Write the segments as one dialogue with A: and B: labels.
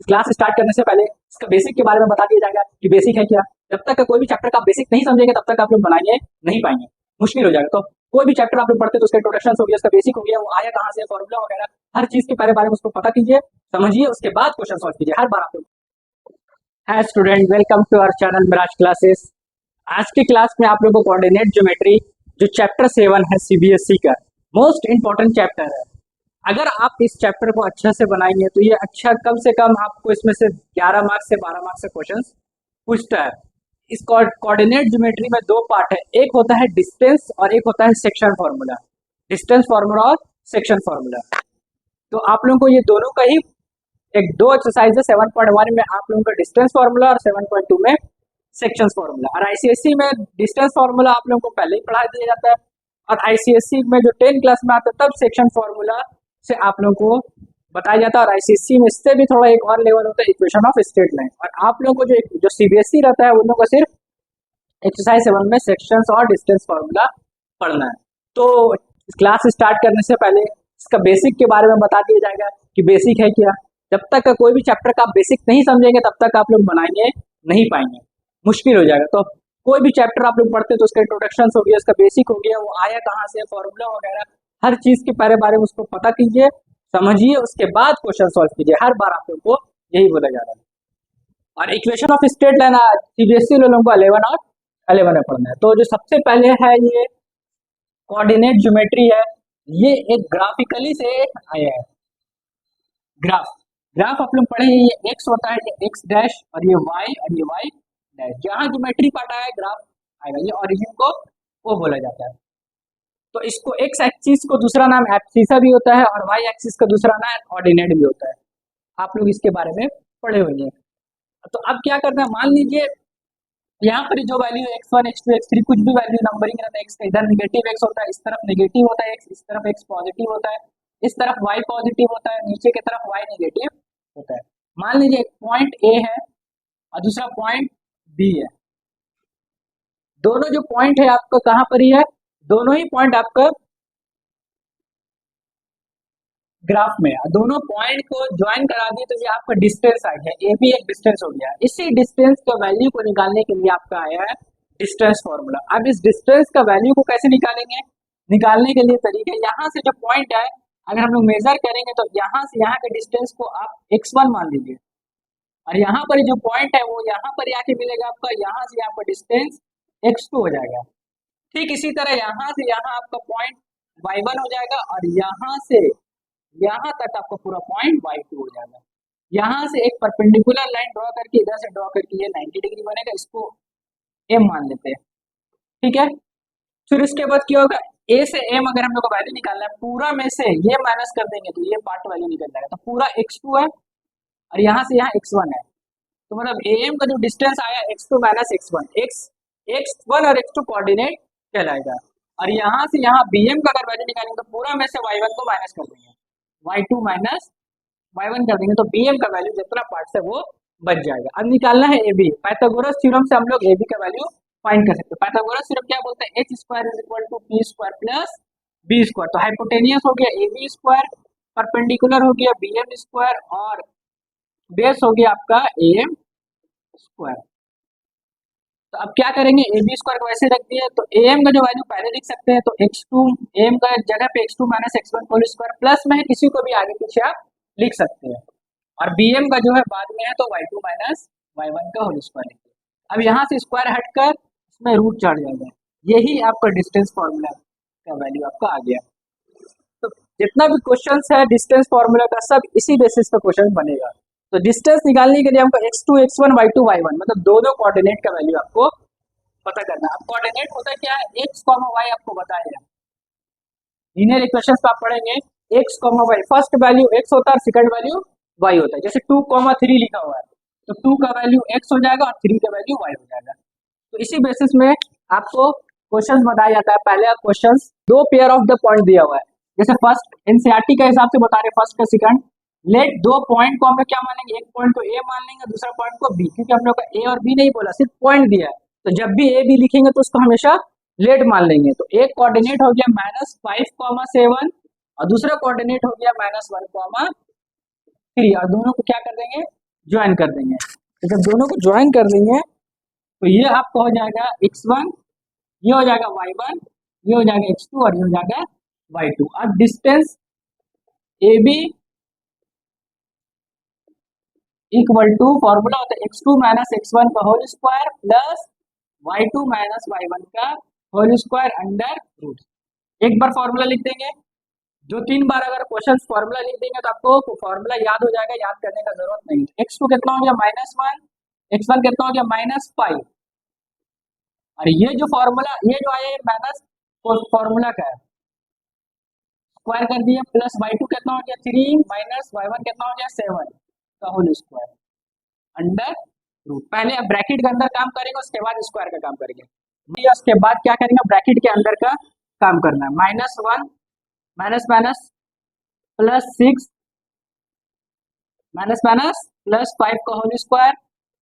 A: Class start करने से पहले इसका बेसिक के बारे में बता दिया जाएगा कि बेसिक है क्या। जब तक का कोई भी चैप्टर का बेसिक नहीं समझेंगे तब तक आप लोग बनाएंगे नहीं पाएंगे, मुश्किल हो जाएगा। तो कोई भी चैप्टर आप लोग पढ़ते तो उसका इंट्रोडक्शन हो गया, उसका बेसिक हो गया, वो आया कहाँ से, फॉर्मूला वगैरह हर चीज के बारे में उसको पता कीजिए, समझिए, उसके बाद क्वेश्चन सॉल्व कीजिए हर बार आप लोग। Hi student, welcome to our channel Miraj classes. आज की क्लास में आप लोगों को कोऑर्डिनेट ज्योमेट्री जो चैप्टर 7 है सीबीएसई का मोस्ट इंपॉर्टेंट चैप्टर है। अगर आप इस चैप्टर को अच्छे से बनाएंगे तो ये अच्छा कम से कम आपको इसमें से 11 मार्क्स से 12 मार्क्स से क्वेश्चन पूछता है। इस कोऑर्डिनेट ज्योमेट्री में दो पार्ट है, एक होता है डिस्टेंस और एक होता है सेक्शन फॉर्मूला। डिस्टेंस फॉर्मूला और सेक्शन फॉर्मूला, तो आप लोगों को ये दोनों का ही एक दो एक्सरसाइज है। 7.1 में आप लोगों का डिस्टेंस फॉर्मूला और 7.2 में सेक्शन फॉर्मूला। और आईसीएसई में डिस्टेंस फॉर्मूला आप लोगों को पहले ही पढ़ा दिया जाता है, और आईसीएसई में जो 10 क्लास में आता है तब सेक्शन फॉर्मूला से आप लोगों को बताया जाता है। और आईसीएसई में इससे भी थोड़ा एक और लेवल होता है, इक्वेशन ऑफ स्ट्रेट लाइन। और आप लोगों को जो सीबीएसई रहता है उन लोगों को सिर्फ एक्सरसाइज 7 में सेक्शन और डिस्टेंस फॉर्मूला पढ़ना है। तो क्लास स्टार्ट करने से पहले इसका बेसिक के बारे में बता दिया जाएगा कि बेसिक है क्या। जब तक का कोई भी चैप्टर का आप बेसिक नहीं समझेंगे तब तक आप लोग बनाएंगे नहीं पाएंगे, मुश्किल हो जाएगा। तो कोई भी चैप्टर आप लोग पढ़ते तो उसका इंट्रोडक्शन हो गया, उसका बेसिक हो गया, वो आया कहाँ से, फॉर्मूला वगैरह हर चीज के बारे में उसको पता कीजिए, समझिए, उसके बाद क्वेश्चन सॉल्व कीजिए। हर बार आप लोग को यही बोला जा रहा है। और equation of straight line CBSE लोगों को 11 और 11 में पढ़ना है। तो जो सबसे पहले है ये कोऑर्डिनेट ज्योमेट्री है, ये एक ग्राफिकली से आया है। ग्राफ आप लोग पढ़े, ये एक्स होता है, ये एक्स डैश, और ये वाई और ये वाई डैश। जहां ज्योमेट्री पार्ट आया ग्राफ आएगा, ये ओरिजिन को वो बोला जाता है। तो इसको एक्स एक्सिस को दूसरा नाम एब्सिसा भी होता है और वाई एक्सिस का दूसरा नाम ऑर्डिनेट भी होता है। आप लोग इसके बारे में पढ़े हुए हैं। तो अब क्या करना है, मान लीजिए यहाँ पर जो वैल्यू x1 x2 x3 कुछ भी वैल्यू नंबरिंग रहता है, x इधर नेगेटिव x होता है, इस तरफ नेगेटिव होता है x, इस तरफ x पॉजिटिव होता है, इस तरफ y पॉजिटिव होता है, नीचे की तरफ y नेगेटिव होता है। मान लीजिए एक पॉइंट A है और दूसरा पॉइंट B है। दोनों जो पॉइंट है आपका कहाँ पर ही है, दोनों ही पॉइंट आपका ग्राफ में है। दोनों पॉइंट को ज्वाइन करा दिए तो ये आपका डिस्टेंस आ गया, ए भी एक डिस्टेंस हो गया। इसी डिस्टेंस का वैल्यू को निकालने के लिए आपका आया है डिस्टेंस फॉर्मूला। अब इस डिस्टेंस का वैल्यू को कैसे निकालेंगे, निकालने के लिए तरीके, यहाँ से जो पॉइंट है अगर हम लोग मेजर करेंगे तो यहाँ से यहाँ के डिस्टेंस को आप x1 मान लीजिए, और यहाँ पर जो पॉइंट है वो यहाँ पर आके मिलेगा आपका, यहाँ से यहाँ पर डिस्टेंस x2 हो जाएगा। ठीक इसी तरह यहाँ से यहाँ आपका पॉइंट y1 हो जाएगा, और यहाँ से यहाँ तक आपका पूरा पॉइंट y2 हो जाएगा। यहाँ से एक परपेंडिकुलर लाइन ड्रॉ करके इधर से ड्रॉ करके ये 90 डिग्री बनेगा, इसको m मान लेते हैं, ठीक है। फिर इसके बाद क्या होगा, a से m अगर हम लोग को वैल्यू निकालना है, पूरा में से ये माइनस कर देंगे तो ये पार्ट वैल्यू निकल जाएगा। तो पूरा x2 है और यहाँ से यहाँ x1 है, तो मतलब am का जो डिस्टेंस आया x2 माइनस x1, x1 और x2 कोऑर्डिनेट कहलाएगा। और यहाँ से यहाँ bm का अगर वैल्यू निकालेंगे तो पूरा में से y1 को माइनस कर देंगे, y2 माइनस y1 कर देंगे, तो bm का वैल्यू जितना पार्ट है वो बच जाएगा। अब निकालना है ab। पाइथागोरस थ्योरम से हम लोग ab का वैल्यू फाइंड कर सकते हैं। पाइथागोरस थ्योरम क्या बोलता है, h square is equal to p square plus b square. तो हाइपोटेनियस हो गया ab स्क्वायर, परपेंडिकुलर हो गया bm स्क्वायर, और बेस हो गया आपका am स्क्वायर। तो अब क्या करेंगे, ए बी स्क्वायर को वैसे रख दिया, तो ए एम का जो वैल्यू पहले लिख सकते हैं, तो x2 एम का जगह पे x2 minus x1 whole square, plus में किसी को भी आगे पीछे आप लिख सकते हैं, और बी एम का जो है बाद में है तो y2 माइनस y1 का होल स्क्वायर लिखिए। अब यहाँ से स्क्वायर हटकर इसमें रूट चढ़ जाएगा, यही आपका डिस्टेंस फॉर्मूला का वैल्यू आपका आ गया। तो जितना भी क्वेश्चन है डिस्टेंस फॉर्मूला का सब इसी बेसिस पे क्वेश्चन बनेगा। तो डिस्टेंस निकालने के लिए हमको x2 x1 y2 y1 मतलब दोनों कोऑर्डिनेट का वैल्यू आपको पता करना। अब कोऑर्डिनेट होता क्या है, x, y आपको बताया, लीनियर इक्वेशंस आप पढ़ेंगे x, y, first value x होता है, सेकंड वैल्यू y होता है। जैसे 2, 3 लिखा हुआ है तो 2 का वैल्यू x हो जाएगा और 3 का वैल्यू y हो जाएगा। तो इसी बेसिस में आपको क्वेश्चन बताया जाता है। पहले क्वेश्चन दो पेयर ऑफ द पॉइंट दिया हुआ है, जैसे फर्स्ट एनसीईआरटी का हिसाब से बता रहे फर्स्ट का सेकंड। लेट दो पॉइंट को हम लोग क्या मानेंगे, एक पॉइंट को a मान लेंगे, दूसरा पॉइंट को b, क्योंकि हम लोग का a और b नहीं बोला, सिर्फ पॉइंट दिया है। तो जब भी a b लिखेंगे तो उसको हमेशा लेट मान लेंगे। तो एक कोऑर्डिनेट हो गया -5, 7 और दूसरा कोऑर्डिनेट हो गया -1, 3, और दोनों को क्या कर देंगे ज्वाइन कर देंगे। तो जब दोनों को ज्वाइन कर देंगे तो ये आपका हो जाएगा x1, ये हो जाएगा y1, ये हो जाएगा x2 और ये हो जाएगा y2। अब distance AB equal to formula होता है x2 माइनस x1 का whole square plus y2 minus y1 का होल स्क्वायर अंडर रूट। एक बार फॉर्मूला लिख देंगे, जो 3 बार अगर क्वेश्चन फॉर्मूला लिख देंगे तो आपको फॉर्मूला याद हो जाएगा, याद करने का जरूरत नहीं। x2 कितना हो गया -1, x1 कितना हो गया -5, और ये जो फॉर्मूला ये जो आया माइनस फॉर्मूला का है, स्क्वायर कर दिया, प्लस y2 कितना हो गया 3 माइनस y1 कितना हो गया 7 का होल स्क्वायर अंडर रूट। पहले अब ब्रैकेट के अंदर काम करेंगे, उसके बाद स्क्वायर का काम करेंगे। उसके बाद क्या करेंगे, ब्रैकेट के अंदर का काम करना है। -1 माइनस माइनस +6 माइनस माइनस +5 का होल स्क्वायर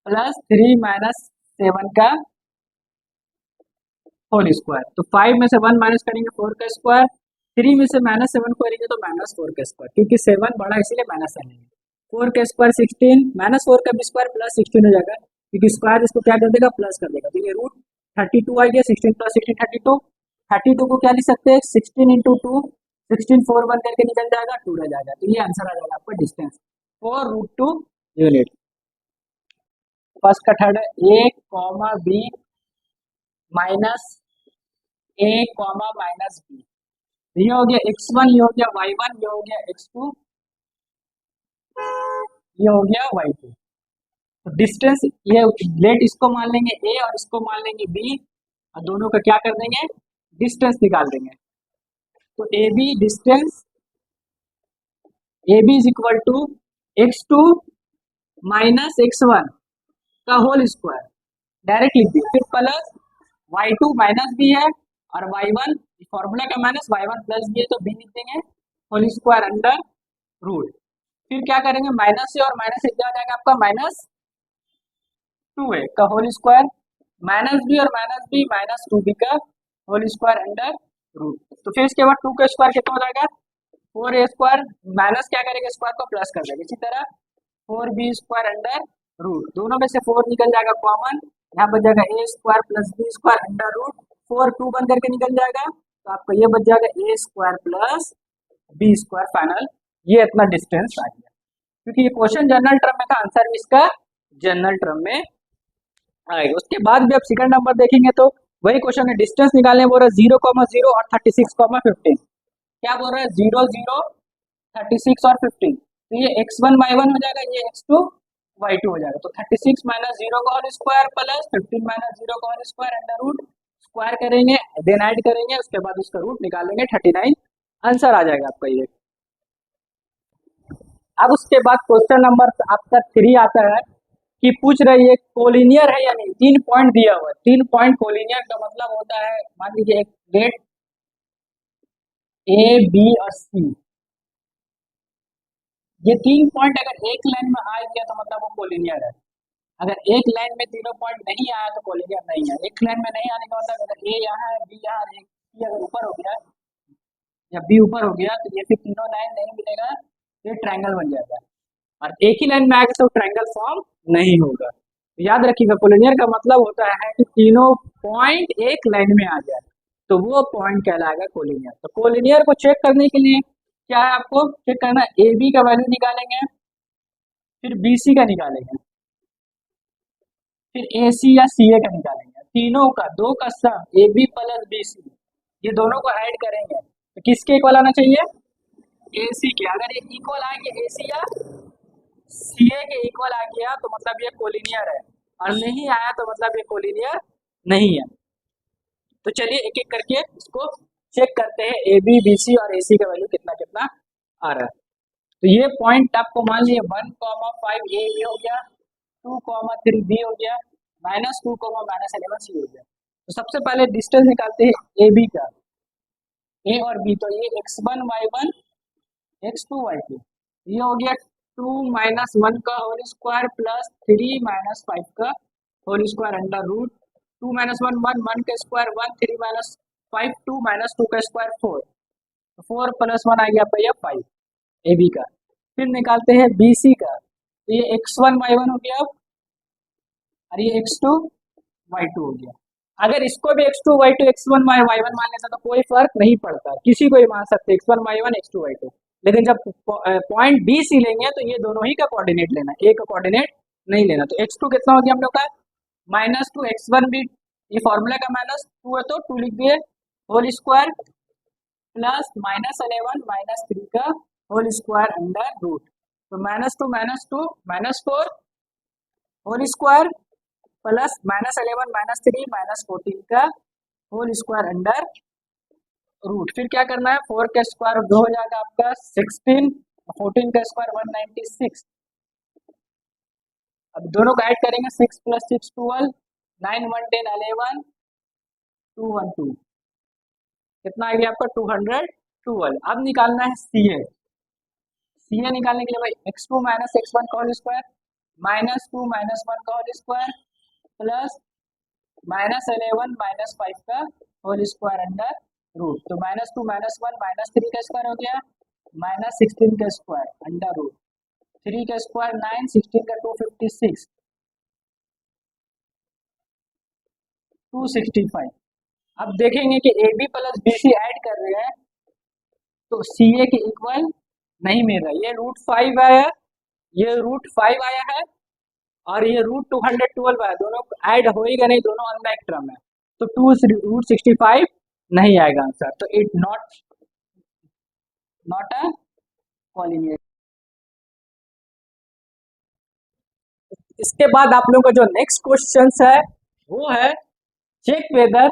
A: प्लस 3 माइनस 7 का होल स्क्वायर। तो 5 में से 1 माइनस करेंगे 4 का स्क्वायर, 3 में से -7 करेंगे तो -4 का स्क्वायर, क्योंकि 7 बड़ा इसलिए माइनस लेंगे। 4 का स्क्वायर 16, -4 का भी स्क्वायर प्लस 16 हो जाएगा, क्योंकि स्क्वायर इसको क्या कर देगा, प्लस कर देगा। तो ये रूट 32 आ गया, 16 + 16 32। 32 को क्या लिख सकते हैं, 16 × 2, 16 4 1 करके निकल जाएगा, 2 रह जाएगा। तो ये आंसर आ जाएगा आपका डिस्टेंस 4√2 यूनिट। फर्स्ट का थर्ड है a, b minus a, minus b। ये हो गया x1, ये हो गया y1, ये हो गया x2, ये हो गया y2। तो डिस्टेंस ये लेट इसको मान लेंगे a और इसको मान लेंगे b, और दोनों का क्या कर देंगे, डिस्टेंस निकाल देंगे। तो AB distance AB is equal to x2 minus x1 का होल स्क्वायर, डायरेक्ट लिख दिया, फिर प्लस y2 माइनस b है और y1 फॉर्मूला का माइनस y1 प्लस b है तो b लिख देंगे होल स्क्वायर अंडर रूट। फिर क्या करेंगे, माइनस से और माइनस से क्या हो जाएगा आपका -2a का होल स्क्वायर, -b और -b -2b का होल स्क्वायर अंडर रूट। तो फिर इसके बाद 2 का स्क्वायर कितना हो जाएगा, 4a स्क्वायर, माइनस क्या करेंगे, स्क्वायर को प्लस कर देंगे। इसी तरह 4b स्क्वायर अंडर रूट, दोनों में से 4 निकल जाएगा कॉमन, यहाँ बच जाएगा a square plus b square under root, 4 2 बन करके निकल जाएगा, तो आपको ये बच जाएगा a square plus b square final. ये इतना डिस्टेंस आ गया, क्योंकि ये क्वेश्चन जनरल टर्म में था, आंसर भी इसका जनरल टर्म में आएगा। उसके बाद भी आप सेकंड नंबर देखेंगे तो वही क्वेश्चन है, डिस्टेंस निकालने बोल रहा है 0,0 और 36,15। क्या बोल रहा है, 0 0 36 और 15। तो ये x1 y1 हो जाएगा, ये x2 y2 हो जाएगा। तो 36 माइनस 0 का होल स्क्वायर प्लस 15 माइनस 0 का whole square under root, square करेंगे देन ऐड करेंगे, उसके बाद उसका रूट निकालेंगे 39, आंसर आ जाएगा आपका ये। अब उसके बाद क्वेश्चन नंबर आपका 3 आता है कि पूछ रही है कोलिनियर है या नहीं। 3 पॉइंट दिया हुआ है, 3 पॉइंट कोलिनियर का मतलब होता है, मान लीजिए एक गेट A B और C, ये 3 पॉइंट अगर एक लाइन में आ गया तो मतलब वो कोलिनियर है। अगर एक लाइन में तीनों पॉइंट नहीं आया तो कोलिनियर नहीं है। एक लाइन में नहीं आने का मतलब अगर A यहाँ है, B यहाँ है, C अगर ऊपर हो गया या B ऊपर हो गया तो ये फिर तीनों लाइन नहीं मिलेगा, ये ट्रायंगल बन जाएगा। और एक ही लाइन में आएगा तो ट्रायंगल फॉर्म नहीं होगा। तो याद रखिएगा, कोलिनियर का मतलब होता है कि तीनों पॉइंट एक लाइन में आ जाए तो वो पॉइंट कहलाएगा कोलिनियर। तो कोलिनियर को चेक करने के लिए क्या है, आपको चेक करना है, ए बी का वैल्यू निकालेंगे, फिर बी सी का निकालेंगे, फिर ए सी या सी ए का निकालेंगे। तीनों का दो का sum A B plus B C, ये दोनों को ऐड करेंगे तो किसके इक्वल आना चाहिए, ए सी के। अगर ये इक्वल आ गया ए सी या सी ए के इक्वल आ गया तो मतलब ये कोलिनियर है, और नहीं आया तो मतलब ये कोलिनियर नहीं है। तो चलिए एक एक करके इसको चेक करते हैं, ए बी बी सी और ए सी का वैल्यू कितना कितना आ रहा है। तो ये पॉइंट आपको मान लिया 1,5 ए बी हो गया, 2,3 बी हो गया, -2, -11 सी हो गया। तो सबसे पहले डिस्टेंस निकालते हैं ए बी का, ए और बी। तो ये x1 y1 x2 y2, ये हो गया 2 - 1 का होल स्क्वायर प्लस 3 - 5 का होल स्क्वायर अंडर रूट। 2 - 1 1, 1 का स्क्वायर 1, 3 - 5 2, -2 का स्क्वायर 4, 4 + 1 आ गया भैया 5 ए बी का। फिर निकालते हैं बी सी का, तो ये x1 y1 हो गया अब, और ये x2 y2 हो गया। अगर इसको भी x2 y2 x1 y1 मान लेता तो कोई फर्क नहीं पड़ता, किसी को ही मान सकते x1 y1 x2 y2। लेकिन जब पॉइंट बी सी लेंगे तो ये दोनों ही का कोऑर्डिनेट लेना, ए का कोऑर्डिनेट नहीं लेना। तो x2 कितना हो गया हम लोग का -2 x1 भी, ये फॉर्मूला का -2 है तो 2 लिख दिए होल स्क्वायर प्लस -11 -3 का होल स्क्वायर अंडर रूट। तो -2 -4 होल स्क्वायर प्लस -11 -3 -14 का होल स्क्वायर अंडर रूट। फिर क्या करना है, 4 का स्क्वायर 2 हो जाएगा आपका 16, 14 का स्क्वायर 196। अब दोनों को ऐड करेंगे 6 + 6 12, 9 1 10 11 2 1 2, कितना आ गया आपका 212। अब निकालना है सी ए। सी ए निकालने के लिए भाई x2 - x1 का होल स्क्वायर -2 - 1 का होल स्क्वायर प्लस -11 -5 का होल स्क्वायर अंडर रूट। तो -2 -1 -3 का स्क्वायर हो गया -16 का स्क्वायर अंडर रूट, 3 का स्क्वायर 9, 16 का 256 265। अब देखेंगे कि A B plus B C add कर रहे हैं तो सी ए के इक्वल नहीं मिल रहा। ये √5 आया, ये √5 आया है, और ये √212 आया, दोनों ऐड होएगा नहीं, दोनों ऑन द टर्म है। तो 2 √65 नहीं आएगा आंसर। तो इट नॉट अ पॉलिनियस। इसके बाद आप लोगों का जो नेक्स्ट क्वेश्चन है वो है check whether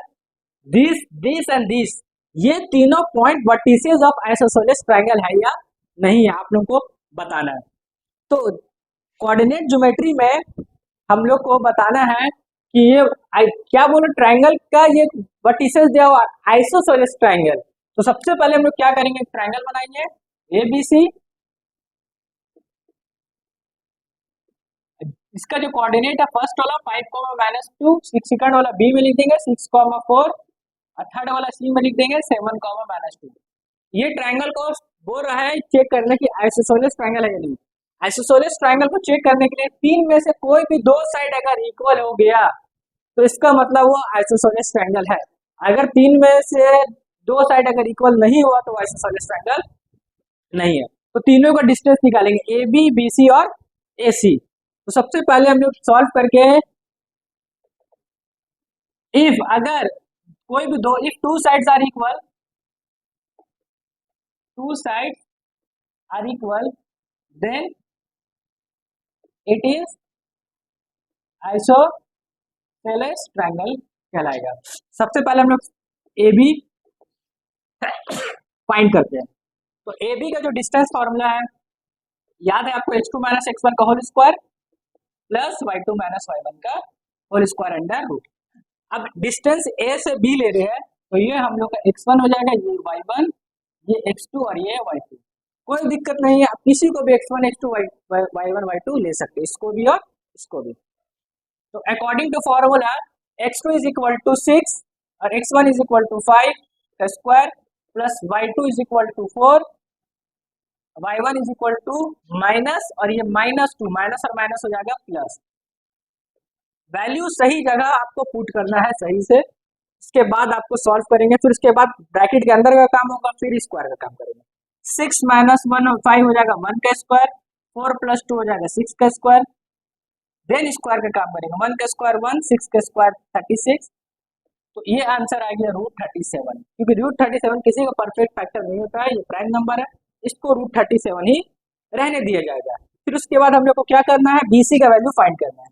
A: this and this, ये तीनों point vertices of isosceles triangle है या नहीं है, आप लोगों को बताना है। तो कोऑर्डिनेट ज्योमेट्री में हम लोग को बताना है कि ये क्या बोलो ट्रायंगल का ये वर्टिसेस दिया हुआ आइसोसेलेस ट्रायंगल। तो सबसे पहले हम लोग क्या करेंगे, ट्रायंगल बनाएंगे ए बी सी। इसका जो कोऑर्डिनेट है फर्स्ट वाला 5, -2, सेकंड वाला बी में लिख देंगे 6, 4, और थर्ड वाला सी में लिख देंगे 7, -2। ये ट्रायंगल को बोल रहा है चेक करने की आइसोसेलेस ट्रायंगल है या नहीं। आइसोसेलेस ट्रायंगल को चेक करने के लिए तीन में से कोई भी दो साइड अगर इक्वल हो गया तो इसका मतलब वो आइसोसेलेस ट्रायंगल है। अगर तीन में से दो साइड अगर इक्वल नहीं हुआ तो आइसोसेलेस ट्रायंगल नहीं है। तो तीनों का डिस्टेंस निकालेंगे ए बी बी सी और ए सी। तो सबसे पहले हम लोग सॉल्व करके इफ अगर कोई भी दो, if two sides are equal, two sides are equal then it is isosceles triangle कहलाएगा। सबसे पहले हम लोग ए बी फाइंड करते हैं। तो ए बी का जो डिस्टेंस फॉर्मूला है याद है आपको, x2 - x1 का whole square plus y2 - y1 का होल स्क्वायर अंडर रूट। अब डिस्टेंस ए से बी ले रहे हैं तो ये हम लोग का x1 हो जाएगा, ये y1, ये x2 और ये y2। कोई दिक्कत नहीं है, आप किसी को भी x1 x2 y1 y2 ले सकते हैं, इसको भी और इसको भी। तो अकॉर्डिंग टू फॉर्मूला x2 = 6 और x1 = 5 का square plus y2 = 4, y1 = minus, और ये -2, माइनस और माइनस हो जाएगा प्लस। वैल्यू सही जगह आपको पुट करना है सही से। इसके बाद आपको सॉल्व करेंगे, फिर उसके बाद ब्रैकेट के अंदर का काम होगा, फिर स्क्वायर का काम करेंगे। 6 - 1 5 हो जाएगा 1 का स्क्वायर, 4 + 2 हो जाएगा 6 का स्क्वायर, देन स्क्वायर का काम करेंगे। 1 का स्क्वायर 1, 6 का स्क्वायर 36। तो ये आंसर आ गया √37, क्योंकि √37 किसी का परफेक्ट फैक्टर नहीं होता है, ये प्राइम नंबर है, इसको √37 ही रहने दिया जाएगा। फिर उसके बाद हम लोग को क्या करना है, BC का वैल्यू फाइंड करना है।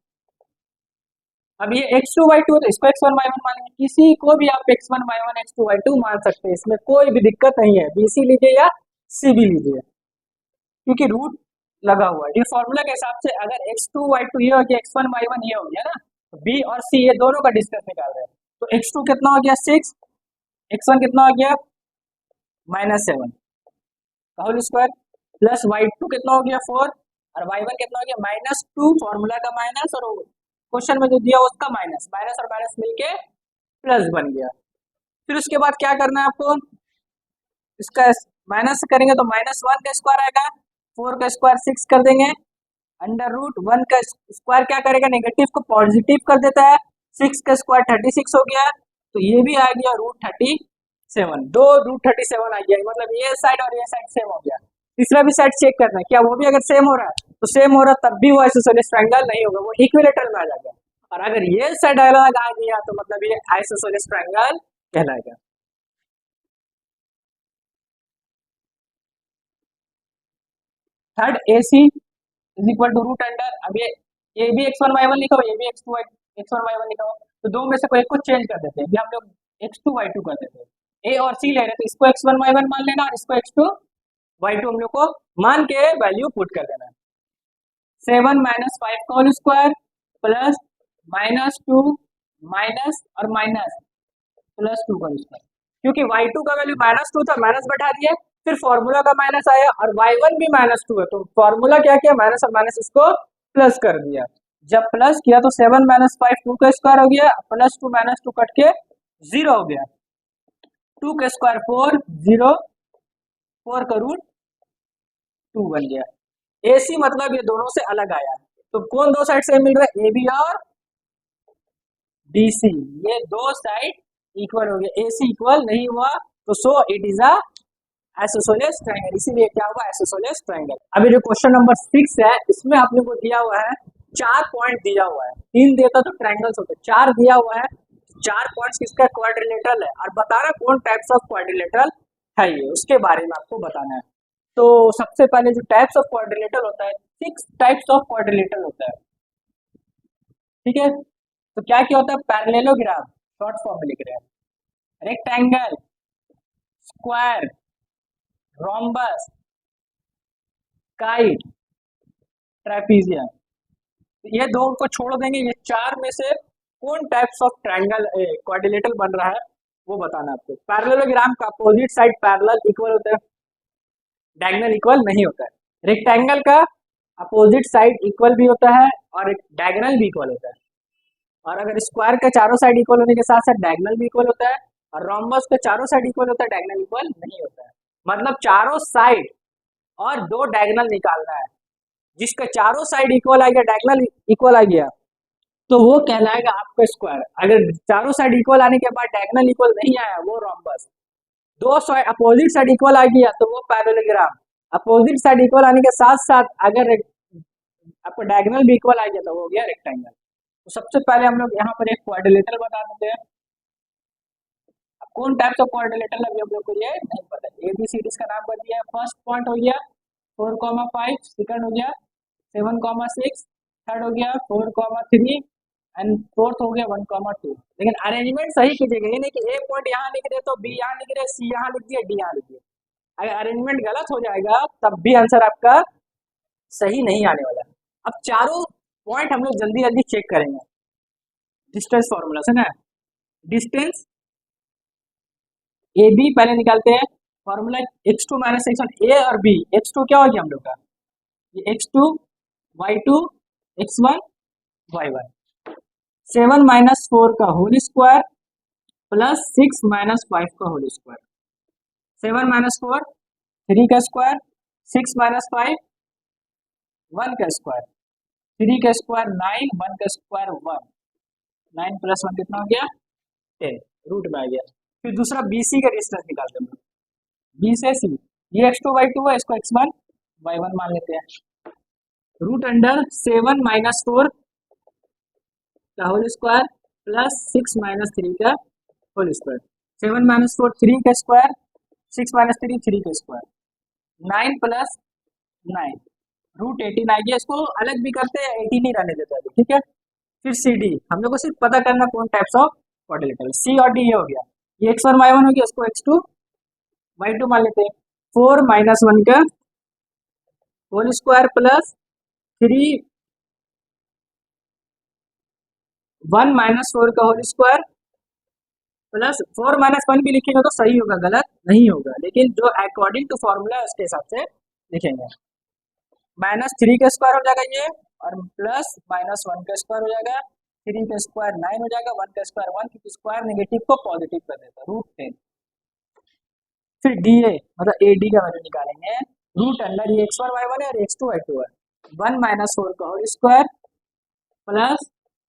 A: अब ये x2 y2 तो इसको x1 y1 मानेंगे, किसी को भी आप x1 y1 x2 y2 मान सकते हैं, इसमें कोई भी दिक्कत नहीं है। BC लीजिए या CB लीजिए, क्योंकि रूट लगा हुआ है। ये फॉर्मूला के हिसाब से अगर x2 y2 ये हो गया, x1 y1 ये हो गया ना, तो B और C ये दोनों का डिस्टेंस निकाल रहे हैं। तो x2 कितना हो गया 6, x1 कितना हो गया -7 का होल स्क्वायर, प्लस y2 कितना हो गया 4, और y1 कितना हो गया -2, फॉर्मूला का माइनस और क्वेश्चन में जो दिया उसका माइनस, माइनस और माइनस मिलके प्लस बन गया। फिर उसके बाद क्या करना है आपको, इसका माइनस करेंगे तो -1 का स्क्वायर आएगा, 4 का स्क्वायर 6 कर देंगे, अंडर रूट 1 का स्क्वायर क्या करेगा, नेगेटिव को पॉजिटिव कर देता है, 6 का स्क्वायर 36 हो गया, तो ये भी आ गया √37, दो √37 आ गया, मतलब ये साइड और ये साइड सेम हो गया। तीसरा भी साइड चेक करना है क्या वो भी अगर सेम हो रहा है, तो सेम हो रहा तब भी वो आइसोसेलेस ट्रायंगल नहीं होगा, वो इक्विलेटरल में आ जाएगा। और अगर ये साइड अलग आ गया तो मतलब ये आइसोसेलेस ट्रायंगल कहलाएगा। Third AC is equal to root under, अब ये भी x1 y1 लिखा हो, ये भी x1 y1 लिखा हो, तो दो में से कोई एक को चेंज कर देते हैं, ये हम लोग x2 y2 कर देते हैं। A और C ले रहे हैं तो इसको x1 y1 मान लेना और इसको x2 y2 हम लोग को मान के वैल्यू पुट कर देना। 7 - 5 का होल स्क्वायर प्लस -2 माइनस और माइनस +2 का स्क्वायर, क्योंकि y2 का वैल्यू -2 था, माइनस बैठा दिया, फिर फॉर्मूला का माइनस आया और y1 भी -2 है, तो फॉर्मूला क्या किया, माइनस और माइनस इसको प्लस कर दिया। जब प्लस किया तो 7 - 5 2 का स्क्वायर हो गया, +2 -2 कट के 0 हो गया, 2 का स्क्वायर 4, 0, 4 का रूट 2 बन गया। AC मतलब ये दोनों से अलग आया, तो कौन दो साइड से मिल रहा है, AB और DC, ये दो साइड इक्वल हो गया, AC इक्वल नहीं हुआ तो so it is a isosceles triangle, इसीलिए क्या हुआ, आइसोसेलेस ट्रायंगल। अभी जो क्वेश्चन नंबर 6 है इसमें आप लोग को दिया हुआ है 4 पॉइंट दिया हुआ है, 3 देता तो ट्रायंगल्स होते, 4 दिया हुआ है, 4 पॉइंट्स किसका क्वाड्रिलेटरल है और बताना कौन टाइप्स ऑफ क्वाड्रिलेटरल है, ये उसके बारे में आपको बताना है। तो सबसे पहले जो टाइप्स ऑफ क्वाड्रिलेटरल होता है, 6 टाइप्स ऑफ क्वाड्रिलेटरल होता है, ठीक है। तो क्या क्या होता है, पैरेललोग्राम, शॉर्ट फॉर्म में लिख रहे हैं, rectangle, square, rhombus, kite, trapezium, ये दो को छोड़ देंगे, ये 4 में से कौन टाइप्स ऑफ ट्रायंगल क्वाड्रिलेटरल बन रहा है वो बताना आपको। पैरेललोग्राम का अपोजिट साइड पैरेलल इक्वल होता है, डायगोनल इक्वल नहीं होता है। रेक्टेंगल का अपोजिट साइड इक्वल भी होता है और डायगोनल भी इक्वल होता है, और अगर स्क्वायर का चारों साइड इक्वल होने के साथ साथ डायगोनल भी इक्वल होता है, और रोम्बस का चारों साइड इक्वल होता है, डायगोनल इक्वल नहीं होता है। मतलब चारों साइड और दो डायगोनल निकालना है, जिसका चारों साइड इक्वल आ गया, डायगोनल इक्वल आ गया, तो वो कहलाएगा आपका स्क्वायर। अगर चारों साइड इक्वल आने के बाद डायगोनल इक्वल नहीं आया वो रोम्बस, दो साइड अपोजिट साइड इक्वल आ गया तो वो पैरेललोग्राम, अपोजिट साइड इक्वल आने के साथ साथ अगर आपको डायगोनल भी इक्वल आ गया तो वो हो गया रेक्टेंगल। तो सबसे पहले हम लोग यहाँ पर एक क्वाड्रिलेटरल बता देते हैं। अब कौन टाइप्स ऑफ क्वाड्रिलेटरल अभी हम लोग को ये नहीं पता, ABCD इसका नाम कर दिया। फर्स्ट पॉइंट हो गया 4,5, सेकंड हो गया 7,6, थर्ड हो गया 4,3 एंड फोर्थ हो गया 1,2। लेकिन अरेंजमेंट सही कीजिएगा, ये नहीं कि A पॉइंट यहाँ लिख रहे तो B यहाँ लिख रहे, C यहाँ लिख दिया, D यहाँ लिख दिया। अगर अरेंजमेंट गलत हो जाएगा तब भी आंसर आपका सही नहीं आने वाला। अब चारों पॉइंट हम लोग जल्दी जल्दी चेक करेंगे। डिस्टेंस फॉर्मूला से ना, डिस्टेंस ए बी पहले निकालते हैं, फॉर्मूला x2 - x1, ए और बी, x2 क्या हो गया हम लोग का, ये x2 y2 x1 y1, 7 - 4 का होल स्क्वायर प्लस 6 - 5 का होल स्क्वायर, 7 - 4 3 का स्क्वायर, 6 - 5 1 का स्क्वायर, 3 का स्क्वायर 9, 1 का स्क्वायर 1, 9 + 1 कितना हो गया 10, रूट में आ गया। फिर दूसरा BC का डिस्टेंस निकालते हैं, B से C, ये x2 y2 है, इसको x1 y1 मान लेते हैं। रूट अंडर 7 - 4 का होल स्क्वायर प्लस 6 - 3 का होल स्क्वायर, 7 - 4 3 का स्क्वायर, 6 - 3 3 का स्क्वायर, 9 + 9 रूट 18 आ गया। इसको अलग भी करते हैं, 18 ही रहने देते हैं, ठीक है। फिर CD, हम लोग को सिर्फ पता करना कौन टाइप्स ऑफ क्वाड्रिलेटरल, C और D ये हो गया, ये x1 y1 हो गया, इसको x2 y2 मान लेते हैं। 4 - 1 का होल स्क्वायर प्लस 3 1 - 4 का होल स्क्वायर प्लस 4 - 1 भी लिखेंगे तो सही होगा, गलत नहीं होगा, लेकिन जो अकॉर्डिंग टू फॉर्मूला है उसके हिसाब से लिखेंगे। -3 का स्क्वायर हो जाएगा ये, और प्लस -1 का स्क्वायर हो जाएगा, 3 का स्क्वायर 9 हो जाएगा, 1 का स्क्वायर 1, क्योंकि स्क्वायर नेगेटिव को पॉजिटिव कर देता है, √10। फिर DA मतलब AD का वैल्यू निकालेंगे, रूट अंडर ये x1 y1 है और x2 y2 है, 1 माइनस 4 का होल स्क्वायर प्लस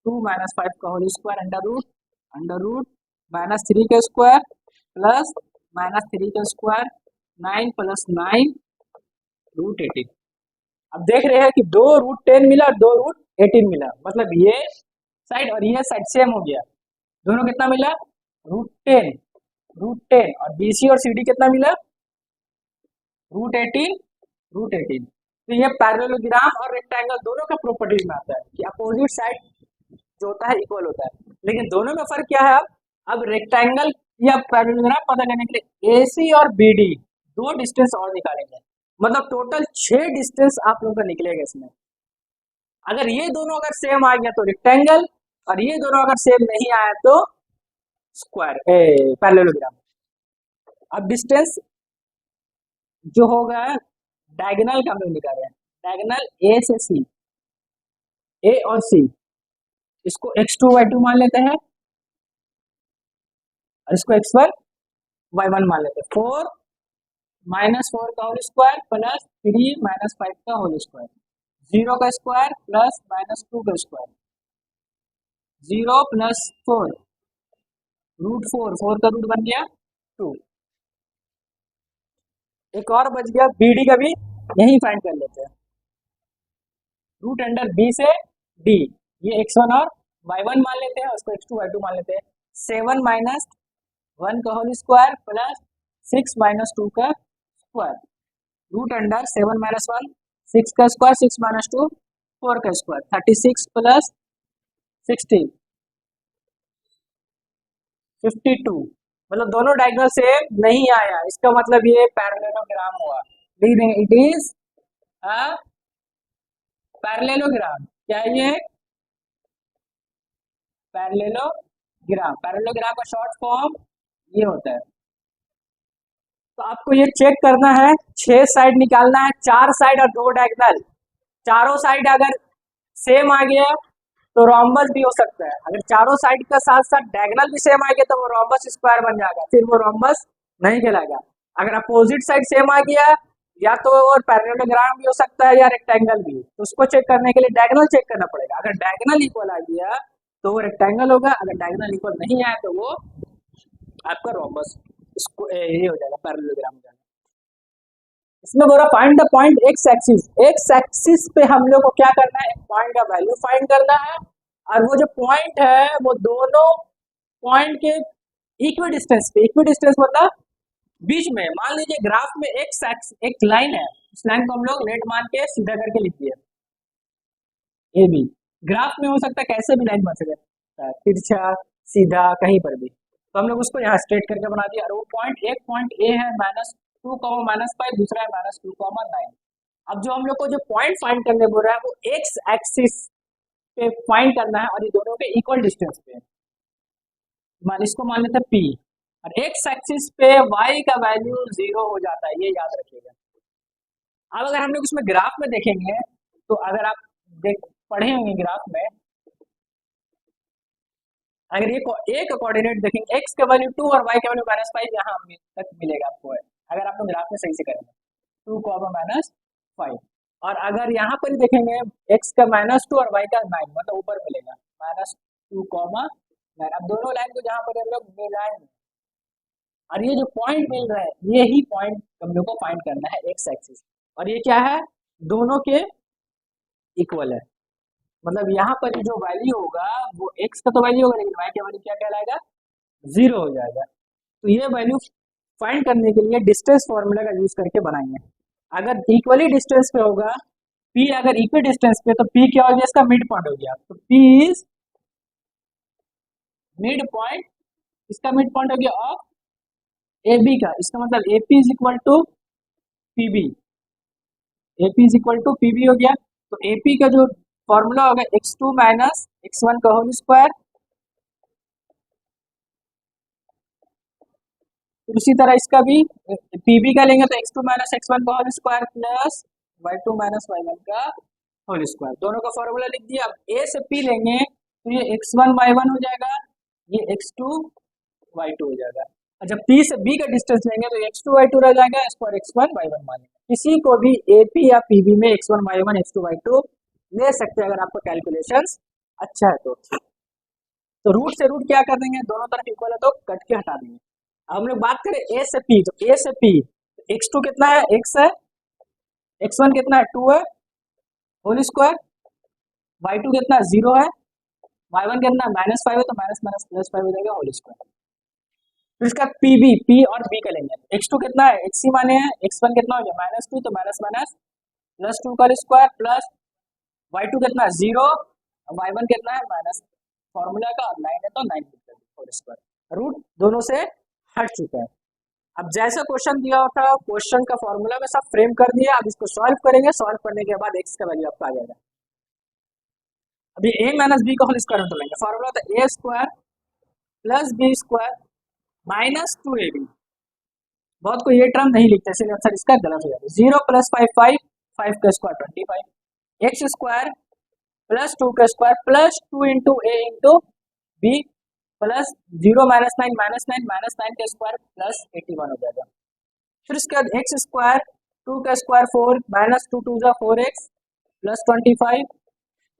A: 2 माइनस 5 का whole square under root minus 3 का स्क्वायर प्लस माइनस 3 का स्क्वायर 9 प्लस 9 रूट 18। अब देख रहे हैं कि 2 रूट 10 मिला और 2 रूट 18 मिला, मतलब ये साइड और ये साइड सेम हो गया। दोनों कितना मिला? रूट 10 और बीसी और सीडी कितना मिला? रूट 18। तो ये पैरेललोग्राम और रेक्टेंगल दोनों का प्रॉपर्टीज में आता है कि अपोजिट साइड जो होता है इक्वल होता है, लेकिन दोनों में फर्क क्या है? अब रेक्टेंगल या पैरेललोग्राम पता करने के लिए एसी और बीडी दो डिस्टेंस और निकालेंगे, मतलब टोटल 6 डिस्टेंस आप लोगों का निकलेगा इसमें। अगर ये दोनों अगर सेम आ गया तो रेक्टेंगल, और ये दोनों अगर सेम नहीं आया तो स्क्वायर पैरेललोग्राम। अब डिस्टेंस जो होगा डायगोनल का हम लोग निकाल रहे हैं, डायगोनल ए से सी, ए और सी, इसको x2 y2 मान लेते हैं और इसको x1 y1 मान लेते हैं। 4 माइनस 4 का होल स्क्वायर प्लस 3 माइनस 5 का होल स्क्वायर, 0 का स्क्वायर प्लस माइनस 2 का स्क्वायर, 0 प्लस 4 रूट 4 का रूट बन गया 2। एक और बच गया बीडी का भी, यही फाइंड कर लेते हैं। रूट अंडर बी से डी, ये x1 और y1 मान लेते हैं, उसको x2 y2 मान लेते हैं। 7 माइनस 1 का होल स्क्वायर प्लस 6 माइनस 2 का स्क्वायर, रूट अंडर 7 माइनस 1 6 का स्क्वायर, 6 माइनस 2 4 का स्क्वायर, 36 प्लस 16 52। मतलब दोनों डायगोनल सेम नहीं आया, इसका मतलब ये पैरेललोग्राम हुआ। लिख देंगे इट इज अ पैरेललोग्राम। क्या है ये? पैरेललोग्राम। पैरेललोग्राम का शॉर्ट फॉर्म ये होता है। तो आपको ये चेक करना है, 6 साइड निकालना है, 4 साइड और 2 डायगोनल। चारों साइड अगर सेम आ गया तो रोम्बस भी हो सकता है, अगर चारों साइड का साथ साथ डायगोनल भी सेम आ गया तो वो रोम्बस स्क्वायर बन जाएगा, फिर वो रोम्बस नहीं कहलाएगा। अगर अपोजिट साइड सेम आ गया या तो वो पैरेललोग्राम भी हो सकता है या रेक्टेंगल भी, तो उसको चेक करने के लिए डायगोनल चेक करना पड़ेगा। अगर डायगोनल इक्वल आ गया तो वो रेक्टेंगल होगा, अगर डायगोनल इक्वल नहीं आया तो वो आपका रोम्बस इसको ये हो जाएगा, पैरेललोग्राम हो जाएगा। इसमें बोला find the point x axis. X axis पे हम लोग को क्या करना है? पॉइंट का वैल्यू फाइंड करना है, और वो जो पॉइंट है वो दोनों पॉइंट के इक्वी डिस्टेंस पे, इक्वी डिस्टेंस मतलब बीच में। मान लीजिए ग्राफ में एक लाइन है, उस लाइन को हम लोग लेट मान के सीधा करके लिख दिए ए बी। ग्राफ में हो सकता है कैसे भी लाइन बन सकता है, तिरछा सीधा कहीं पर भी, तो हम लोग उसको यहाँ स्ट्रेट करके बना दिया। और वो पॉइंट, एक पॉइंट ए है -2, -5, दूसरा है -2, 9। अब जो हम लोग को जो पॉइंट फाइंड करने बोल रहा है वो एक्स एक्सिस पे फाइंड करना है, और ये दोनों के इक्वल डिस्टेंस पे। इसको मान लेते हैं पी, और एक्स एक्सिस पे वाई का वैल्यू 0 हो जाता है, ये याद रखिएगा। अब अगर हम लोग इसमें ग्राफ में देखेंगे तो अगर आप पढ़े होंगे ग्राफ में, अगर एक कोऑर्डिनेट देखेंगे, एक्स का वैल्यू 2 और वाई का वैल्यू -5 यहाँ तक मिलेगा आपको, अगर आप लोग ग्राफ में सही से करेंगे 2, -5। और अगर यहाँ पर देखेंगे एक्स का -2 और वाई का 9, मतलब ऊपर मिलेगा -2, 9। अब दोनों लाइन को जहाँ पर हम लोग मिलाएंगे और ये जो पॉइंट मिल रहा है, ये ही पॉइंट हम लोग को फाइंड करना है एक्स एक्सिस, और ये क्या है? दोनों के इक्वल है। मतलब यहाँ पर जो वैल्यू होगा वो एक्स का तो वैल्यू होगा, लेकिन वाई का वैल्यू क्या कहलाएगा? 0 हो जाएगा। तो ये वैल्यू फाइंड करने के लिए डिस्टेंस फॉर्मूला का यूज करके बनाएंगे। अगर इक्वली डिस्टेंस पे होगा, पी अगर इक्वल डिस्टेंस पे, तो पी क्या हो गया? इसका मिड पॉइंट हो गया, तो पी इज मिड पॉइंट, इसका मिड पॉइंट हो गया ऑफ ए बी का। इसका मतलब A P is equal to P B, A P is equal to P B हो गया। तो ए पी का जो फॉर्मूला होगा x2 माइनस x1 का होल स्क्वायर, उसी तरह इसका भी पीबी का लेंगे तो x2 माइनस x1 का whole square plus y2 minus y1 का होल स्क्वायर, दोनों का फॉर्मूला लिख दिया। अब a से p लेंगे तो ये x1 y1 हो जाएगा, ये x2 y2 हो जाएगा। और जब p से b का डिस्टेंस लेंगे तो x2 y2 रह जाएगा, इसको x1 y1 मानेंगे। किसी को भी एपी या पीबी में x1 y1 x2 y2 ले सकते हैं अगर आपका कैलकुलेशंस अच्छा है तो रूट से रूट क्या कर देंगे, दोनों तरफ इक्वल है तो कट के हटा देंगे। अब हम लोग बात करें ए से पी, तो ए से पी x2 कितना है, x है, x1 कितना है, 2 है होल स्क्वायर, y2 कितना है, 0 है, y1 कितना है, -5 है तो माइनस माइनस प्लस 5 हो जाएगा होल स्क्वायर। फिर इसका पीबी, पी और बी का लेंगे, x2 कितना है, x ही माने हैं, x1 कितना हो गया -2 तो माइनस माइनस प्लस 2 का स्क्वायर प्लस y2 कितना है 0, y1 कितना है माइनस फॉर्मूला का 9 है तो 9 होल स्क्वायर, रूट दोनों से हट चुका है। अब जैसा क्वेश्चन दिया था क्वेश्चन का फॉर्मूला में सब फ्रेम कर दिया, अब इसको सॉल्व करेंगे, सॉल्व करने के बाद x का वैल्यू आपका आ जाएगा। अभी a माइनस बी का होल स्क्वायर तो लेंगे, फॉर्मूला था A square plus B square minus 2ab। बहुत को ये टर्म नहीं लिखते इसलिए आंसर इसका गलत हो जाता है। 0 प्लस 5 का स्क्वायर 25, एक्स स्क्वायर प्लस 2 का square plus 2 into A into B plus 0 minus 9 minus 9 का स्क्वायर प्लस 81 हो जाएगा। फिर उसके बाद एक्स स्क्वायर 2 का square 4 minus 2 2 4x plus 25,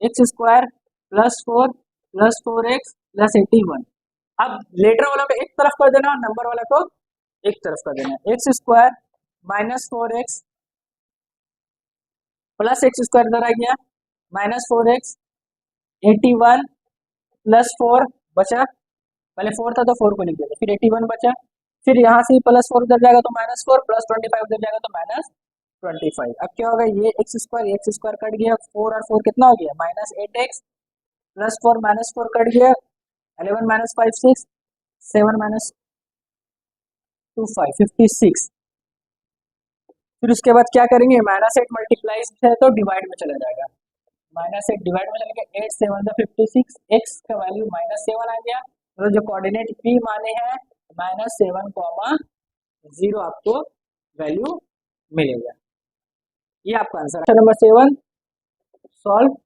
A: x square plus 4 plus 4x plus 81। अब लेटर वाला को एक तरफ कर देना और नंबर वाला को एक तरफ कर देना, x square minus 4x plus x square इधर आ गया माइनस 4x 81 प्लस 4 बचा, पहले 4 था तो 4 को लिख दिया, फिर 81 बचा, फिर यहाँ से प्लस 4 उधर जाएगा तो माइनस 4 प्लस 25 उधर जाएगा तो माइनस 25। अब क्या होगा, ये एक्स स्क्वायर कट गया, 4 और 4 कितना हो गया minus 8x plus 4 minus 4 cut गया 11 माइनस 5 6 7 माइनस 2 5 56। फिर उसके बाद क्या करेंगे, माइनस 8 मल्टीप्लाई है तो डिवाइड में चला जाएगा, माइनस 8 डिवाइड में चलेगा 8 7 56, एक्स का वैल्यू -7 आ गया, तो जो कोऑर्डिनेट पी माने हैं -7, 0 आपको वैल्यू मिलेगा। ये आपका आंसर है नंबर 7 सॉल्व।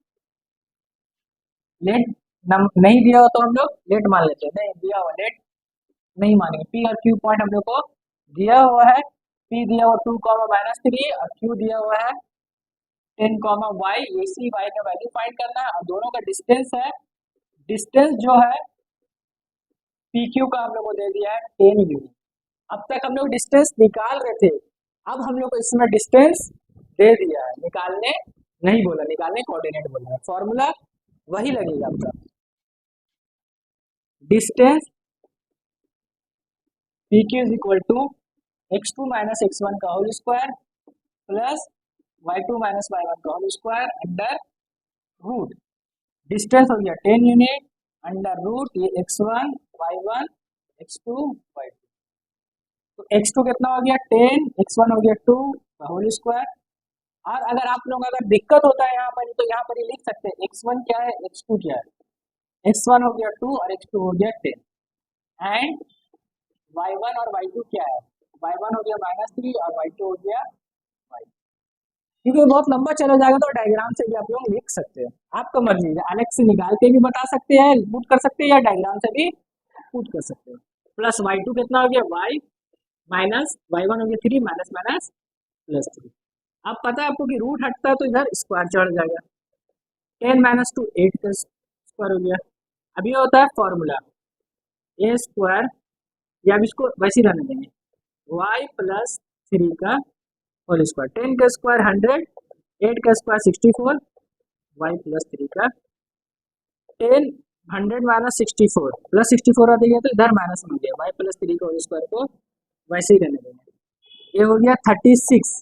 A: लेट नहीं दिया हो तो हम लोग लेट मान लेते हैं, नहीं दिया हुआ लेट नहीं मानेंगे। पी और क्यू पॉइंट हम लोग को दिया हुआ है, पी दिया हुआ 2 -3 और क्यू दिया हुआ है 10 y, AC y का वैल्यू फाइंड करना है और दोनों का डिस्टेंस है, डिस्टेंस जो है PQ का हम लोग को दे दिया है 10 यूनिट। अब तक हम लोग डिस्टेंस निकाल रहे थे, अब हम लोग को इसमें डिस्टेंस दे दिया है, निकालने नहीं बोला, निकालने कोऑर्डिनेट बोला है, फॉर्मूला वही लगेगा आपका, distance PQ is equal to x2 minus x1 का whole square plus y2 minus y1 का whole square under root, distance हो गया 10 यूनिट अंडर रूट ये x1 y1 x2 y2, तो x2 कितना हो गया 10, x1 हो गया 2 का होल स्क्वायर। और अगर आप लोग अगर दिक्कत होता है यहाँ पर तो यहाँ पर लिख सकते हैं x1 क्या है x2 क्या है, x1 हो गया 2 और x2 हो गया 10 एंड y1 और y2 क्या है, y1 हो गया -3 और y2 हो गया 5। क्योंकि बहुत लंबा चला जाएगा तो डायग्राम से भी आप लोग लिख सकते हैं, आपका मर्जी है, अलग से निकाल के भी बता सकते हैं, पुट कर सकते हैं या डायग्राम से भी पुट कर सकते हैं। प्लस y2 कितना हो गया y माइनस y1 हो गया 3 माइनस माइनस प्लस 3। अब पता है आपको कि रूट हटता है तो इधर स्क्वायर चढ़ जाएगा, 10 माइनस 2 8 का स्क्वायर हो गया। अब ये होता है फॉर्मूला ए स्क्वायर, या अब इसको वैसे ही रहने देंगे y प्लस 3 का होल स्क्वायर, 10 का स्क्वायर 100, 8 का स्क्वायर 64, y प्लस 3 का 10 100 माइनस 64 प्लस 64 आ देगा तो इधर माइनस मिल गया, y प्लस 3 का होल स्क्वायर को वैसे ही रहने देंगे। ये हो गया 36,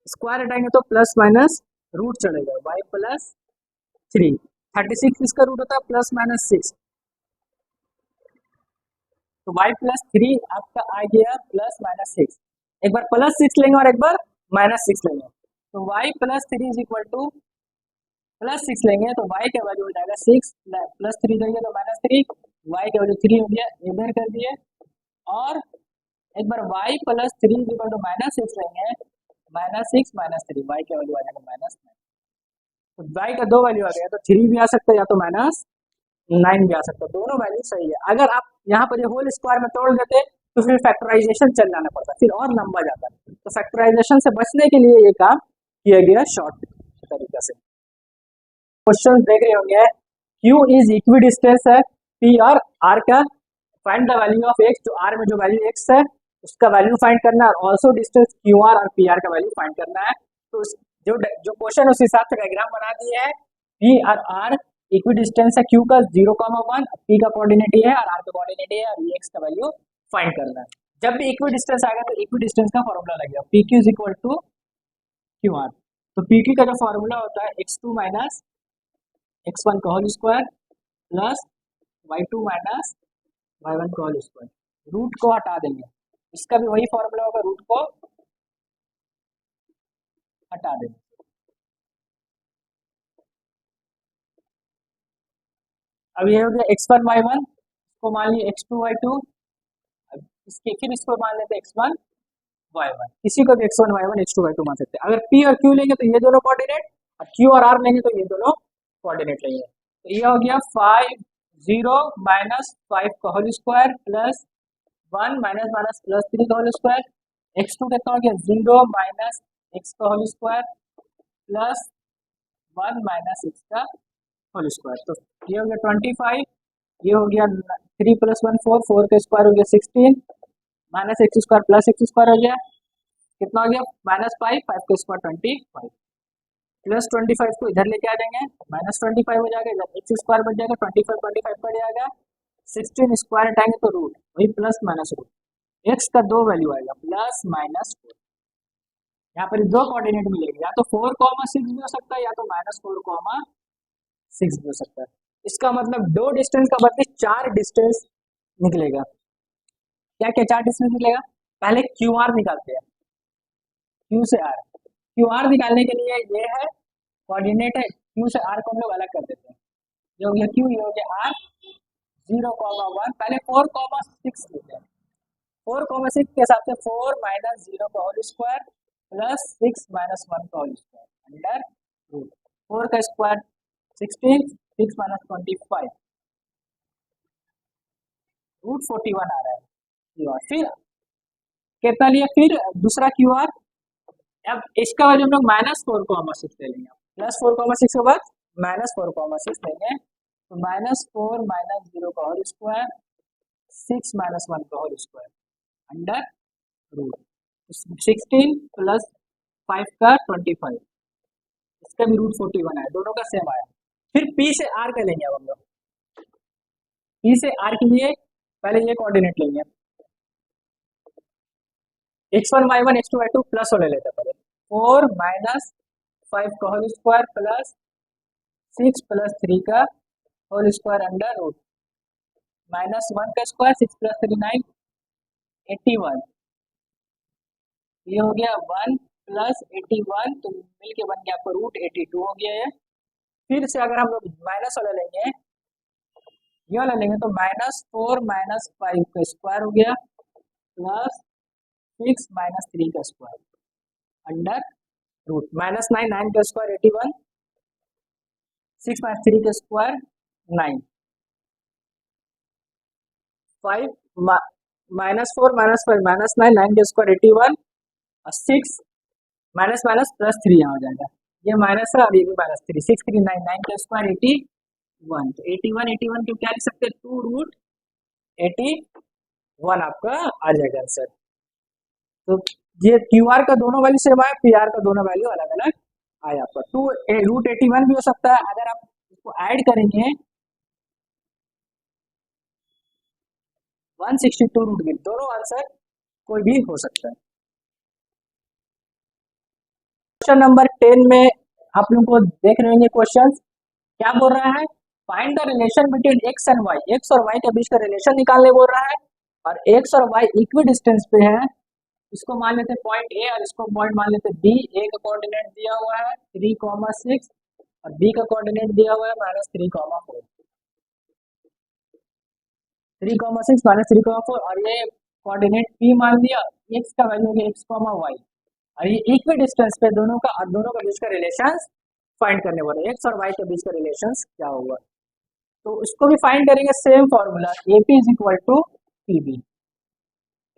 A: स्क्वायर हटाएंगे तो प्लस माइनस रूट चलेगा, y प्लस 3, 36 इसका रूट होता है प्लस माइनस 6, तो y प्लस 3 आपका आ गया प्लस माइनस 6, एक बार प्लस 6 लेंगे और एक बार माइनस 6 लेंगे, तो y plus 3 is equal two plus 6 लेंगे तो y का वैल्यू हो जाएगा 6 प्लस 3 देंगे तो -3, y का वैल्यू 3 हो गया, इधर कर दिए, और एक बार y plus 3 is equal to -6 लेंगे, -6 -3, y का वैल्यू आ जाएगा -9, तो y का दो वैल्यू आ गया, तो 3 भी आ सकता है या तो -9 भी आ सकता है, दोनों वैल्यू सही है। अगर आप यहाँ पर ये होल स्क्वायर में तोड़ देते तो फिर फैक्टराइजेशन चल जाना पड़ता है, फिर और लंबा जाता है। तो फैक्टराइजेशन से बचने के लिए ये काम किया गया शॉर्ट तरीके से। क्वेश्चन देख रहे होंगे, Q इज इक्वी डिस्टेंस है P और R का, find the value of x, जो R में जो वैल्यू x है उसका वैल्यू फाइंड करना है, और ऑल्सो डिस्टेंस QR और PR का वैल्यू फाइंड करना है। तो जो जो क्वेश्चन उस हिसाब से डायग्राम बना दिए है, P और R इक्वी डिस्टेंस है, Q का 0,1, P का कोऑर्डिनेट ये है और R का कोऑर्डिनेट ये है, और x का वैल्यू फाइंड करना है। जब भी इक्वी डिस्टेंस आएगा तो इक्वी डिस्टेंस का फॉर्मूला लगेगा, PQ is equal to QR। तो PQ का जो फॉर्मूला होता है x2 माइनस x1 का whole square plus y2 minus y1 का होल स्क्वायर। रूट को हटा देंगे, इसका भी वही फॉर्मूला होगा, रूट को हटा देंगे। अब ये हो गया x1 y1, इसको मान लिया x2 y2, इसके फिर इसको मान लेते हैं x1 y1, किसी को भी x1 y1 x2 y2 मान सकते हैं। अगर p और q लेंगे तो ये दोनों कोऑर्डिनेट, और q और r लेंगे तो ये दोनों कोऑर्डिनेट लेंगे। तो ये हो गया 5 0 माइनस 5 का whole square plus 1 minus minus plus 3 का होल स्क्वायर, x2 कितना हो गया 0 माइनस x का whole square plus 1 minus x का होल स्क्वायर। तो ये हो गया 25, ये हो गया 3 प्लस 1 4, 4 का स्क्वायर हो गया 16 minus x square plus x square हो गया, कितना हो गया माइनस 5, 5 का स्क्वायर 25 प्लस 25 को इधर लेके आ जाएंगे, माइनस 25 हो जाएगा, इधर एक्स स्क्वायर बच जाएगा, 25 25 कट जाएगा, 16 स्क्वायर हटाएंगे तो रूट, वही प्लस माइनस रूट, एक्स का दो वैल्यू आएगा प्लस माइनस 4। यहाँ पर दो कोऑर्डिनेट मिलेगी, या तो 4,6 भी हो सकता है, या तो -4,6 भी हो सकता है। इसका मतलब दो डिस्टेंस का बदले चार डिस्टेंस निकलेगा। क्या क्या चार डिस्टेंस निकलेगा? पहले क्यू आर निकालते हैं, क्यू से आर, क्यू आर निकालने के लिए ये है कोऑर्डिनेट है, क्यू से आर को हम लोग अलग कर देते हैं, ये हो गया क्यू, ये हो गया आर, 0,1, पहले 4,6 लेते हैं, 4,6 के हिसाब से 4 माइनस 0 का होल स्क्वायर प्लस 6 माइनस 1 का होल स्क्वायर अंडर रूट, 4 का स्क्वायर 16, 6 माइनस 25 रूट 41 आ रहा है क्यू आर। फिर कितना लिया, फिर दूसरा क्यू आर, अब इसका वैल्यू हम लोग -4,6 ले लेंगे, +4,6 के बाद -4,6 लेंगे, तो -4 माइनस 0 का होल स्क्वायर 6 माइनस 1 का whole square under root 16 plus 5 का 25, इसका भी रूट 41 आया, दोनों का सेम आया। फिर P से R का लेंगे, अब हम लोग P से R के लिए पहले ये कोऑर्डिनेट लेंगे, x1 y1 x2 y2 plus वाले लेते हैं पहले, 4 माइनस 5 का होल स्क्वायर प्लस 6 प्लस 3 का होल स्क्वायर अंडर रूट -1 का स्क्वायर 6 प्लस 3 9 81, ये हो गया 1 प्लस 81, तो मिल के बन गया आपको रूट 82 हो गया है। फिर से अगर हम लोग माइनस वाला लेंगे, ये वाला लेंगे, तो -4 माइनस 5 का स्क्वायर हो गया प्लस 6 माइनस 3 का स्क्वायर अंडर रूट -9 9 का स्क्वायर 81, 6 माइनस 3 का स्क्वायर 9, 5 -4 -5 -9 9 का स्क्वायर 81 और 6 माइनस माइनस प्लस 3 यहाँ हो जाएगा, ये माइनस है और ये भी -3, 6 3 9 9 का स्क्वायर 81, तो 81 को क्या लिख सकते हैं, 2 रूट 81 आपका आ जाएगा आंसर। तो ये क्यू आर का दोनों वैल्यू सेम आया, पी आर का दोनों वैल्यू अलग अलग आया आपका, 2 रूट 81 भी हो सकता है, अगर आप इसको ऐड करेंगे 162 रूट भी, दोनों आंसर कोई भी हो सकता है। क्वेश्चन नंबर 10 में आप लोगों को देख रहे होंगे क्वेश्चन क्या बोल रहा है, find the relation between x and y, x और वाई के बीच का रिलेशन निकालने बोल रहा है, और एक्स और वाई इक्वी डिस्टेंस पे है, इसको मान लेते हैं पॉइंट ए और इसको पॉइंट मान लेते हैं बी। ए का कोऑर्डिनेट दिया हुआ है 3,6 और बी का कोऑर्डिनेट दिया हुआ है -3,4, 3,6 -3,4, और ये कोऑर्डिनेट पी मान दिया, एक्स का वैल्यू है x, वाई, और ये इक्वी डिस्टेंस पे दोनों का, और दोनों के बीच का रिलेशन फाइंड करने वाले, एक्स और वाई के बीच का रिलेशन क्या होगा, तो इसको भी फाइंड करेंगे, same formula, A P is equal to P B.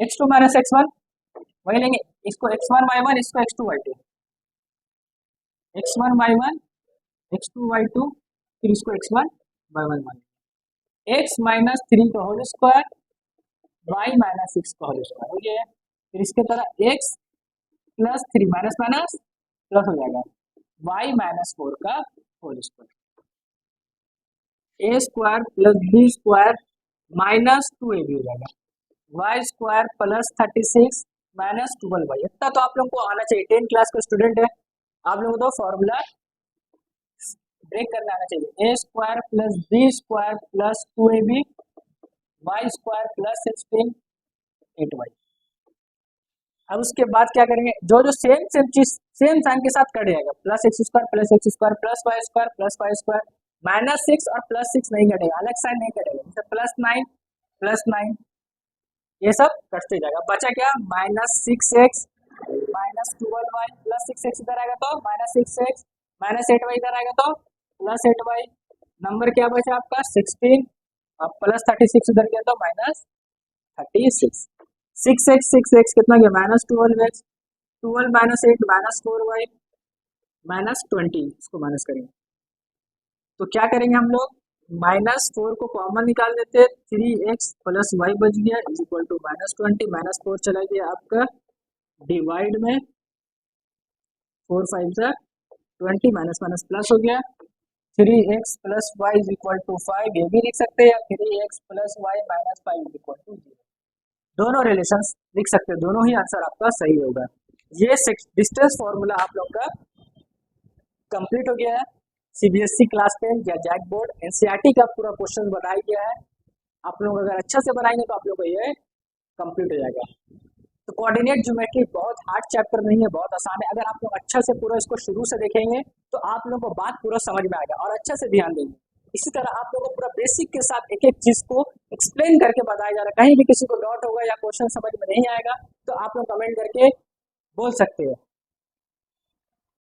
A: x2 minus x1 वही लेंगे, इसको x1 y1, इसको x2 y2, x1 y1, x2 y2, फिर इसको x1 y1 मान x माइनस 3 का होल स्क्वायर, y माइनस 6 का होल स्क्वायर हो गया। फिर इसके तरह x plus 3 minus minus plus हो जाएगा y माइनस 4 का whole square, a square plus b square minus 2ab हो जाएगा, Y square plus 36 minus 12y। इतना तो आप लोगों को आना चाहिए, 10 क्लास का स्टूडेंट है, आप लोगों को तो फॉर्मूला ब्रेक करना आना चाहिए। A square plus B square plus 2ab, Y square plus 16 8y। अब उसके बाद क्या करेंगे, जो जो सेम चीज सेम साइन के साथ कट जाएगा, plus x square plus y square plus y square, minus 6 और प्लस 6 नहीं कटेगा, अलग साइन नहीं कटेगा, जैसे प्लस 9 ये सब कटते जाएगा। बचा क्या, minus 6x minus 12y plus 6x इधर आएगा तो माइनस 6x माइनस 8y इधर आएगा तो प्लस 8y। नंबर क्या बचा आपका 16 और प्लस 36 इधर गया तो माइनस 36। 6x कितना गया minus 12x, 12 minus 8 minus 4y minus 20, इसको माइनस करेंगे तो क्या करेंगे हम लोग, माइनस 4 को कॉमन निकाल देते हैं, 3x प्लस वाई बच गया is equal to minus 20, minus 4 चला गया आपका डिवाइड में 4 5 से 20 माइनस माइनस प्लस हो गया, 3x plus y is equal to 5 ये भी लिख सकते हैं, 3x plus y minus 5 is equal to 0, दोनों रिलेशंस लिख सकते हैं, दोनों ही आंसर आपका सही होगा। ये डिस्टेंस फॉर्मूला आप लोग का कंप्लीट हो गया है। सीबीएसई क्लास 10 या जैक बोर्ड एनसीईआरटी का पूरा क्वेश्चन बनाया गया है, आप लोग अगर अच्छा से बनाएंगे तो आप लोग को ये कंप्लीट हो जाएगा। तो कोऑर्डिनेट ज्योमेट्री बहुत हार्ड चैप्टर नहीं है, बहुत आसान है, अगर आप लोग अच्छा से पूरा इसको शुरू से देखेंगे तो आप लोगों को बात पूरा समझ में आएगा और अच्छा से ध्यान देंगे। इसी तरह आप लोगों को पूरा बेसिक के साथ एक एक चीज को एक्सप्लेन करके बताया जा रहा है, कहीं भी किसी को डाउट होगा या क्वेश्चन समझ में नहीं आएगा तो आप लोग कमेंट करके बोल सकते हैं।